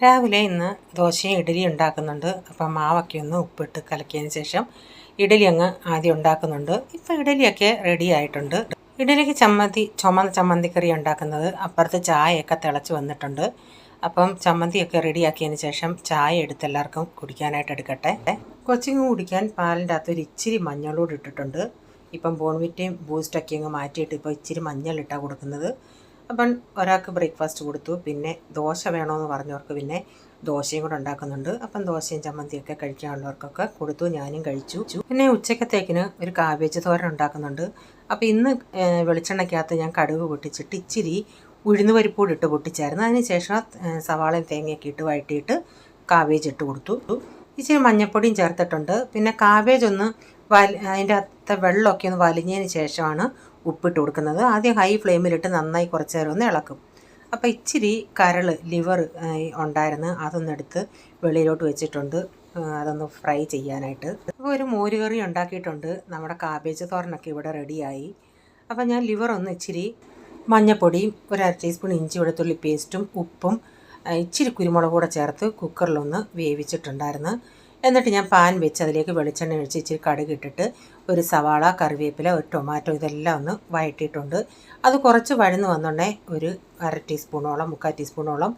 രാവിലെ ഇന്ന് ദോശയും ഇഡ്ഡലി ഉണ്ടാക്കുന്നുണ്ട്. അപ്പം മാവൊക്കെ ഒന്ന് ഉപ്പിട്ട് കലക്കിയതിന് ശേഷം ഇഡ്ഡലി അങ്ങ് ആദ്യം ഉണ്ടാക്കുന്നുണ്ട്. ഇപ്പം ഇഡ്ഡലിയൊക്കെ റെഡി ആയിട്ടുണ്ട്. ഇഡ്ഡലിക്ക് ചുമന്ന ചമ്മന്തിക്കറി ഉണ്ടാക്കുന്നത്. അപ്പുറത്ത് ചായയൊക്കെ തിളച്ച് വന്നിട്ടുണ്ട്. അപ്പം ചമ്മന്തിയൊക്കെ റെഡിയാക്കിയതിന് ശേഷം ചായ എടുത്ത് എല്ലാവർക്കും കുടിക്കാനായിട്ട് എടുക്കട്ടെ. കൊച്ചിങ്ങ് കുടിക്കാൻ പാലിൻ്റെ അകത്ത് ഒരു ഇച്ചിരി മഞ്ഞളോട് ഇട്ടിട്ടുണ്ട്. ഇപ്പം ബോൺവിറ്റയും ബൂസ്റ്റൊക്കെ അങ്ങ് മാറ്റിയിട്ട് ഇപ്പോൾ ഇച്ചിരി മഞ്ഞളിട്ടാണ് കൊടുക്കുന്നത്. അപ്പം ഒരാൾക്ക് ബ്രേക്ക്ഫാസ്റ്റ് കൊടുത്തു. പിന്നെ ദോശ വേണമെന്ന് പറഞ്ഞവർക്ക് പിന്നെ ദോശയും കൂടെ ഉണ്ടാക്കുന്നുണ്ട്. അപ്പം ദോശയും ചമ്മന്തിയൊക്കെ കഴിക്കാനുള്ളവർക്കൊക്കെ കൊടുത്തു. ഞാനും കഴിച്ചു. പിന്നെ ഉച്ചക്കത്തേക്കിന് ഒരു കാബേജ് തോരൻ ഉണ്ടാക്കുന്നുണ്ട്. അപ്പോൾ ഇന്ന് വെളിച്ചെണ്ണയ്ക്കകത്ത് ഞാൻ കടുക് പൊട്ടിച്ചിട്ട് ഇച്ചിരി ഉഴുന്ന് പരിപ്പൂടി ഇട്ട് പൊട്ടിച്ചായിരുന്നു. അതിന് ശേഷം സവാളയും തേങ്ങയൊക്കെ ഇട്ട് വഴറ്റിയിട്ട് കാബേജ് ഇട്ട് കൊടുത്തു. ഇച്ചിരി മഞ്ഞൾപ്പൊടിയും ചേർത്തിട്ടുണ്ട്. പിന്നെ കാബേജ് ഒന്ന് അതിൻ്റെ അകത്തെ വെള്ളമൊക്കെ ഒന്ന് വലിഞ്ഞതിന് ശേഷമാണ് ഉപ്പിട്ട് കൊടുക്കുന്നത്. ആദ്യം ഹൈ ഫ്ലെയിമിലിട്ട് നന്നായി കുറച്ച് നേരം ഒന്ന് ഇളക്കും. അപ്പോൾ ഇച്ചിരി ലിവർ ഉണ്ടായിരുന്നു, അതൊന്നെടുത്ത് വെളിയിലോട്ട് വെച്ചിട്ടുണ്ട്, അതൊന്ന് ഫ്രൈ ചെയ്യാനായിട്ട്. അപ്പോൾ ഒരു മോരുകറി ഉണ്ടാക്കിയിട്ടുണ്ട്. നമ്മുടെ കാബേജ് തോരനൊക്കെ ഇവിടെ റെഡിയായി. അപ്പോൾ ഞാൻ ലിവർ ഒന്ന് ഇച്ചിരി മഞ്ഞൾപ്പൊടിയും ഒരു അര ടീസ്പൂൺ ഇഞ്ചി വെളുത്തുള്ളി പേസ്റ്റും ഉപ്പും ഇച്ചിരി കുരുമുളക് കൂടെ ചേർത്ത് കുക്കറിലൊന്ന് വേവിച്ചിട്ടുണ്ടായിരുന്നു. എന്നിട്ട് ഞാൻ പാൻ വെച്ച് അതിലേക്ക് വെളിച്ചെണ്ണ ഒഴിച്ച് ഇച്ചിരി കടുക് ഇട്ടിട്ട് ഒരു സവാള, കറിവേപ്പില, ഒരു ടൊമാറ്റോ ഇതെല്ലാം ഒന്ന് വഴറ്റിയിട്ടുണ്ട്. അത് കുറച്ച് വഴന്ന് വന്നുകൊണ്ടേ ഒരു അര ടീസ്പൂണോളം 3/4 ടീസ്പൂണോളം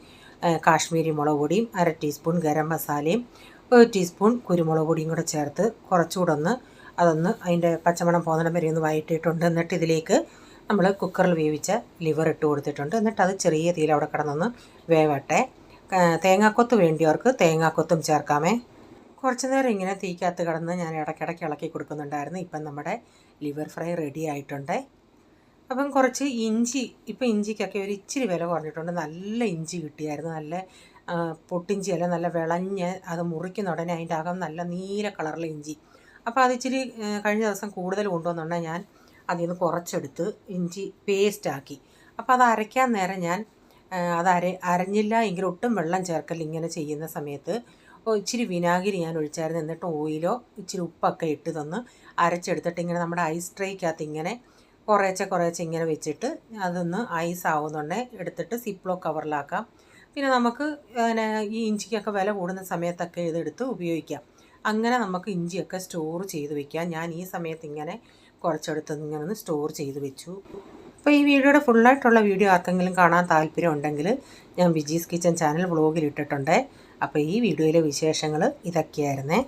കാശ്മീരി മുളക് പൊടിയും അര ടീസ്പൂൺ ഗരം മസാലയും 1 ടീസ്പൂൺ കുരുമുളക് പൊടിയും കൂടെ ചേർത്ത് കുറച്ചുകൂടെ അതൊന്ന് അതിൻ്റെ പച്ചമണം പോകുന്നിടം വരെ ഒന്ന് വഴറ്റിയിട്ടുണ്ട്. എന്നിട്ട് ഇതിലേക്ക് നമ്മൾ കുക്കറിൽ വേവിച്ച ലിവർ ഇട്ട് കൊടുത്തിട്ടുണ്ട്. എന്നിട്ട് അത് ചെറിയ തീയിൽ അവിടെ കിടന്നൊന്ന് വേവട്ടെ. തേങ്ങാക്കൊത്ത് വേണ്ടിയവർക്ക് തേങ്ങാക്കൊത്തും ചേർക്കാമേ. കുറച്ച് നേരം ഇങ്ങനെ തീക്കകത്ത് കിടന്ന് ഞാൻ ഇടയ്ക്കിടയ്ക്ക് ഇളക്കി കൊടുക്കുന്നുണ്ടായിരുന്നു. ഇപ്പം നമ്മുടെ ലിവർ ഫ്രൈ റെഡി ആയിട്ടുണ്ട്. അപ്പം കുറച്ച് ഇഞ്ചി, ഇപ്പം ഇഞ്ചിക്കൊക്കെ ഒരു ഇച്ചിരി വില കുറഞ്ഞിട്ടുണ്ട്. നല്ല ഇഞ്ചി കിട്ടിയായിരുന്നു. നല്ല പൊട്ടിഞ്ചിയല്ല, നല്ല വിളഞ്ഞ് അത് മുറിക്കുന്ന ഉടനെ അതിൻ്റെ അകം നല്ല നീല കളറിലെ ഇഞ്ചി. അപ്പോൾ അത് ഇച്ചിരി കഴിഞ്ഞ ദിവസം കൂടുതൽ കൊണ്ടുവന്നുണ്ടെങ്കിൽ ഞാൻ അതിൽ നിന്ന് കുറച്ചെടുത്ത് ഇഞ്ചി പേസ്റ്റാക്കി. അപ്പോൾ അത് അരയ്ക്കാൻ നേരം ഞാൻ അത് അരഞ്ഞില്ല എങ്കിൽ ഒട്ടും വെള്ളം ചേർക്കൽ ഇങ്ങനെ ചെയ്യുന്ന സമയത്ത് ഇച്ചിരി വിനാഗിരി ഞാൻ ഒഴിച്ചായിരുന്നു. എന്നിട്ട് ഓയിലോ ഇച്ചിരി ഉപ്പൊക്കെ ഇട്ട് തന്ന് അരച്ചെടുത്തിട്ട് ഇങ്ങനെ നമ്മുടെ ഐസ് ട്രേക്കകത്ത് ഇങ്ങനെ കുറേശ്ശെ ഇങ്ങനെ വെച്ചിട്ട് അതൊന്ന് ഐസ് ആവുന്നുണ്ടെങ്കിൽ എടുത്തിട്ട് സിപ്ലോ കവറിലാക്കാം. പിന്നെ നമുക്ക് ഈ ഇഞ്ചിക്കൊക്കെ വില കൂടുന്ന സമയത്തൊക്കെ ഇതെടുത്ത് ഉപയോഗിക്കാം. അങ്ങനെ നമുക്ക് ഇഞ്ചിയൊക്കെ സ്റ്റോർ ചെയ്ത് വെക്കാം. ഞാൻ ഈ സമയത്ത് ഇങ്ങനെ കുറച്ചെടുത്ത് ഇങ്ങനെ ഒന്ന് സ്റ്റോർ ചെയ്ത് വെച്ചു. അപ്പോൾ ഈ വീഡിയോയുടെ ഫുള്ളായിട്ടുള്ള വീഡിയോ ആർക്കെങ്കിലും കാണാൻ താല്പര്യം ഉണ്ടെങ്കിൽ ഞാൻ വിജീസ് കിച്ചൻ ചാനൽ വ്ളോഗിൽ ഇട്ടിട്ടുണ്ട്. അപ്പോൾ ഈ വീഡിയോയിലെ വിശേഷങ്ങൾ ഇതൊക്കെയായിരുന്നേ.